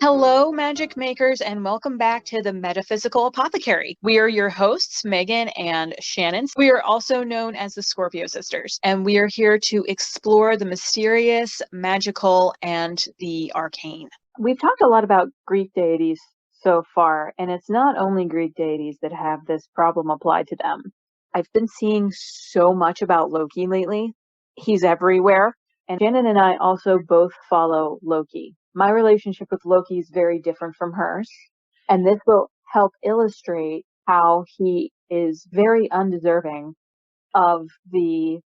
Hello, magic makers, and welcome back to the Metaphysical Apothecary. We are your hosts, Megan and Shannon. We are also known as the Scorpio Sisters, and we are here to explore the mysterious, magical, and the arcane. We've talked a lot about Greek deities so far, and it's not only Greek deities that have this problem applied to them. I've been seeing so much about Loki lately. He's everywhere. And Shannon and I also both follow Loki. My relationship with Loki is very different from hers, and this will help illustrate how he is very undeserving of the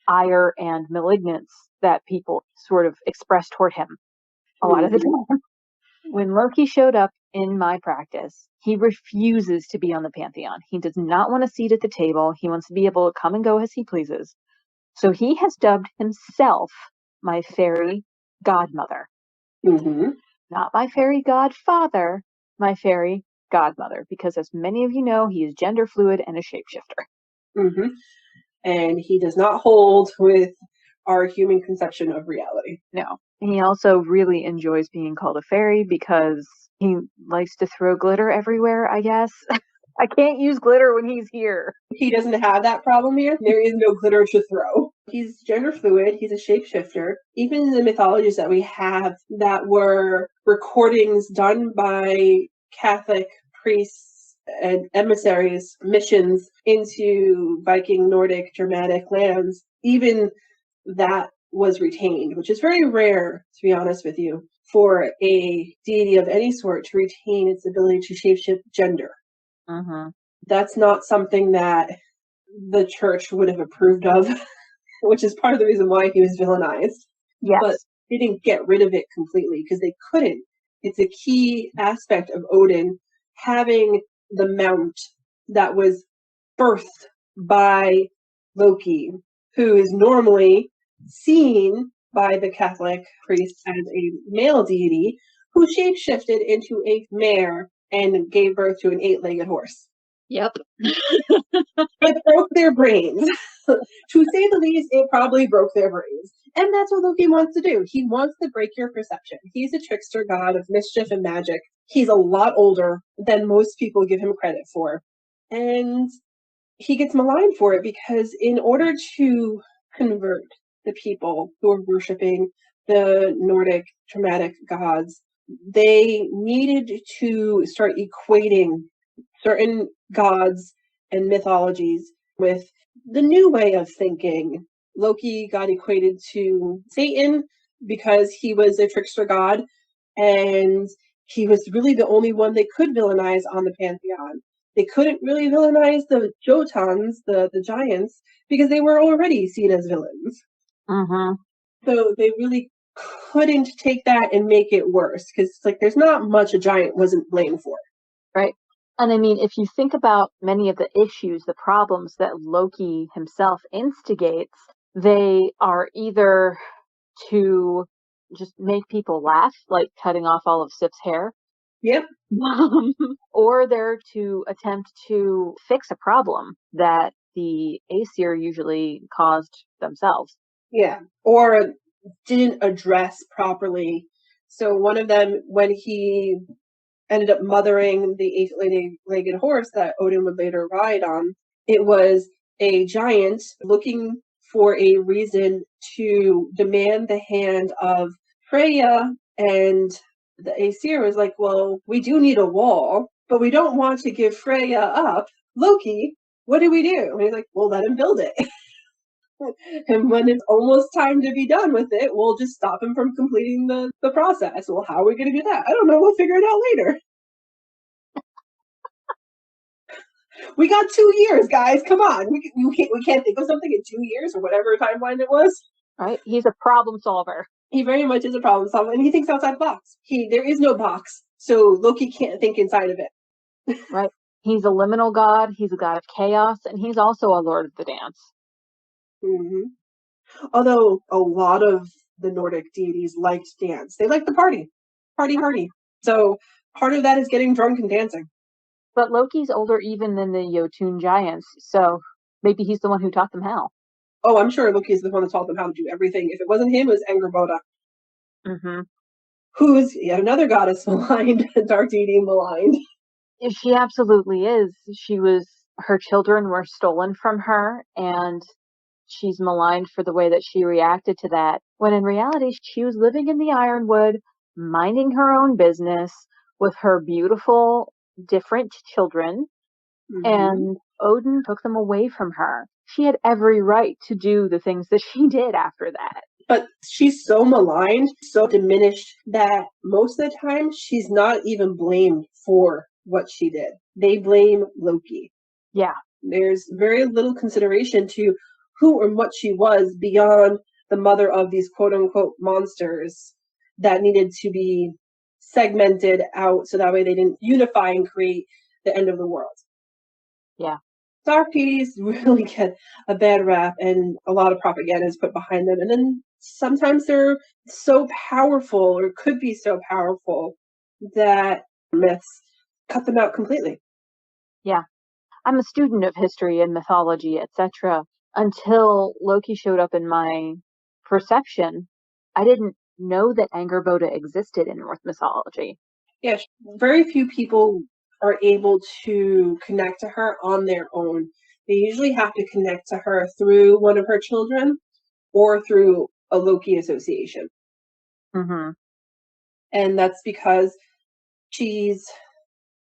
ire and malignance that people sort of express toward him a lot of the time. When Loki showed up in my practice, he refuses to be on the Pantheon. He does not want a seat at the table. He wants to be able to come and go as he pleases. So he has dubbed himself my fairy godmother. Mm-hmm. Not my fairy godfather, my fairy godmother. Because as many of you know, he is gender fluid and a shapeshifter. Mm-hmm. And he does not hold with our human conception of reality. No. And he also really enjoys being called a fairy because he likes to throw glitter everywhere, I guess. I can't use glitter when he's here. He doesn't have that problem here. There is no glitter to throw. He's gender fluid. He's a shapeshifter. Even in the mythologies that we have that were recordings done by Catholic priests and emissaries, missions into Viking, Nordic, Germanic lands, even that was retained, which is very rare, to be honest with you, for a deity of any sort to retain its ability to shapeshift gender. Mm-hmm. That's not something that the church would have approved of, which is part of the reason why he was villainized. Yes. But they didn't get rid of it completely because they couldn't. It's a key aspect of Odin having the mount that was birthed by Loki, who is normally seen by the Catholic priests as a male deity who shapeshifted into a mare and gave birth to an 8-legged horse. Yep. It broke their brains. To say the least, it probably broke their brains. And that's what Loki wants to do. He wants to break your perception. He's a trickster god of mischief and magic. He's a lot older than most people give him credit for. And he gets maligned for it because in order to convert the people who are worshipping the Nordic dramatic gods, they needed to start equating certain gods and mythologies with the new way of thinking. Loki got equated to Satan because he was a trickster god, and he was really the only one they could villainize on the Pantheon. They couldn't really villainize the Jotuns, the giants, because they were already seen as villains. Mm-hmm. So they really couldn't take that and make it worse, because it's like there's not much a giant wasn't blamed for. Right. And I mean, if you think about many of the issues, the problems that Loki himself instigates, they are either to just make people laugh, like cutting off all of Sif's hair. Yep. Or they're to attempt to fix a problem that the Aesir usually caused themselves. Yeah. Or didn't address properly. So one of them, when he ended up mothering the 8-legged horse that Odin would later ride on, it was a giant looking for a reason to demand the hand of Freya, and the Aesir was like, well, we do need a wall, but we don't want to give Freya up. Loki, what do we do? And he's like, well, let him build it. And when it's almost time to be done with it, we'll just stop him from completing the process. Well, how are we going to do that? I don't know. We'll figure it out later. We got 2 years, guys. Come on. We can't think of something in 2 years or whatever timeline it was. Right? He's a problem solver. He very much is a problem solver, and he thinks outside the box. There is no box, so Loki can't think inside of it. Right. He's a liminal god. He's a god of chaos, and he's also a lord of the dance. Mm-hmm. Although a lot of the Nordic deities liked dance. They liked the party. Party. So part of that is getting drunk and dancing. But Loki's older even than the Jotun giants, so maybe he's the one who taught them how. Oh, I'm sure Loki is the one that taught them how to do everything. If it wasn't him, it was Angrboda. Mm-hmm. who's yet another goddess maligned, dark deity maligned. She absolutely is. Her children were stolen from her, and she's maligned for the way that she reacted to that, when in reality she was living in the Ironwood, minding her own business with her beautiful, different children, and Odin took them away from her. She had every right to do the things that she did after that. But she's so maligned, so diminished, that most of the time she's not even blamed for what she did. They blame Loki. Yeah. There's very little consideration to who and what she was beyond the mother of these quote-unquote monsters that needed to be segmented out so that way they didn't unify and create the end of the world. Yeah. Dark deities really get a bad rap, and a lot of propaganda is put behind them. And then sometimes they're so powerful, or could be so powerful, that myths cut them out completely. Yeah. I'm a student of history and mythology, etc. Until Loki showed up in my perception, I didn't know that Angerboda existed in Norse mythology. Yes, very few people are able to connect to her on their own. They usually have to connect to her through one of her children or through a Loki association. Mm-hmm. And that's because she's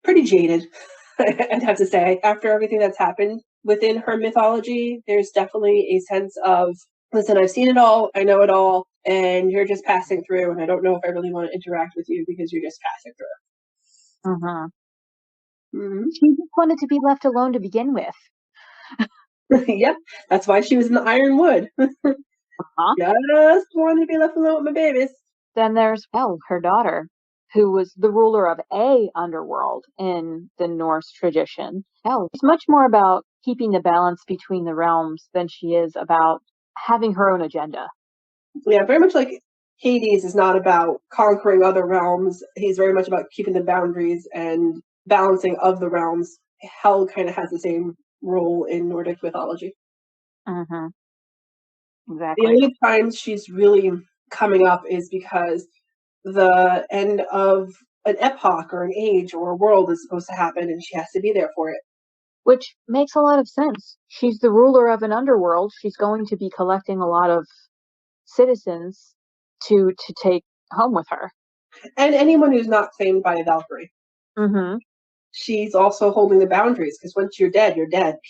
pretty jaded, I'd have to say. After everything that's happened within her mythology, there's definitely a sense of, listen, I've seen it all, I know it all, and you're just passing through, and I don't know if I really want to interact with you because you're just passing through. She just wanted to be left alone to begin with. Yep, that's why she was in the Ironwood. Just wanted to be left alone with my babies. Then there's Hel, her daughter, who was the ruler of a underworld in the Norse tradition. Hel is much more about keeping the balance between the realms than she is about having her own agenda. Yeah, very much like Hades is not about conquering other realms. He's very much about keeping the boundaries and balancing of the realms. Hel kind of has the same role in Nordic mythology. Mm-hmm. Exactly. The only times she's really coming up is because the end of an epoch or an age or a world is supposed to happen, and she has to be there for it. Which makes a lot of sense. She's the ruler of an underworld. She's going to be collecting a lot of citizens to take home with her. And anyone who's not claimed by a Valkyrie. Mm-hmm. She's also holding the boundaries, because once you're dead,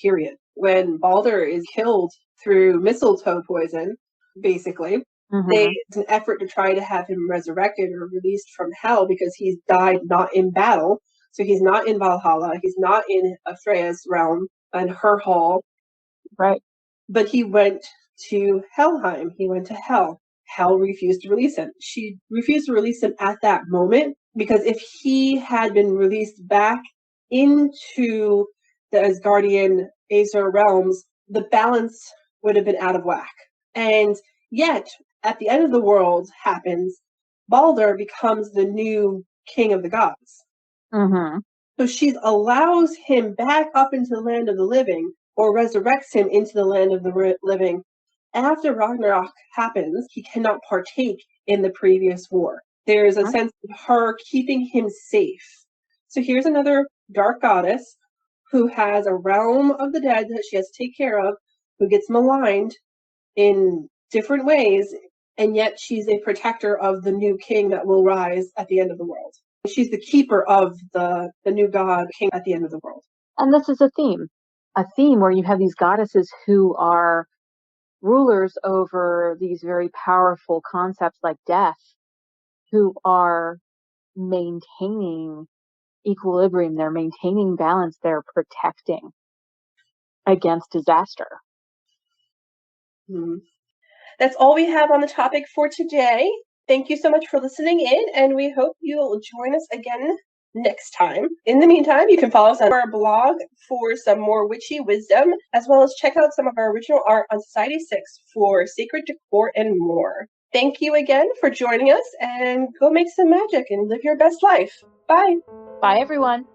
period. When Balder is killed through mistletoe poison, basically, it's an effort to try to have him resurrected or released from hell because he's died not in battle. So he's not in Valhalla, he's not in Freya's realm and her hall. Right. But he went to Helheim, he went to Hel. Hel refused to release him. She refused to release him at that moment, because if he had been released back into the Asgardian Aesir realms, the balance would have been out of whack. And yet, at the end of the world happens, Balder becomes the new king of the gods. Mm-hmm. So she allows him back up into the land of the living, or resurrects him into the land of the living. After Ragnarok happens, he cannot partake in the previous war. There's a sense of her keeping him safe. So here's another dark goddess who has a realm of the dead that she has to take care of, who gets maligned in different ways, and yet she's a protector of the new king that will rise at the end of the world. She's the keeper of the new god king at the end of the world. And this is a theme where you have these goddesses who are rulers over these very powerful concepts like death, who are maintaining equilibrium, they're maintaining balance, they're protecting against disaster. That's all we have on the topic for today. Thank you so much for listening in, and we hope you'll join us again next time. In the meantime, you can follow us on our blog for some more witchy wisdom, as well as check out some of our original art on Society 6 for sacred decor and more. Thank you again for joining us, and go make some magic and live your best life. Bye. Bye, everyone.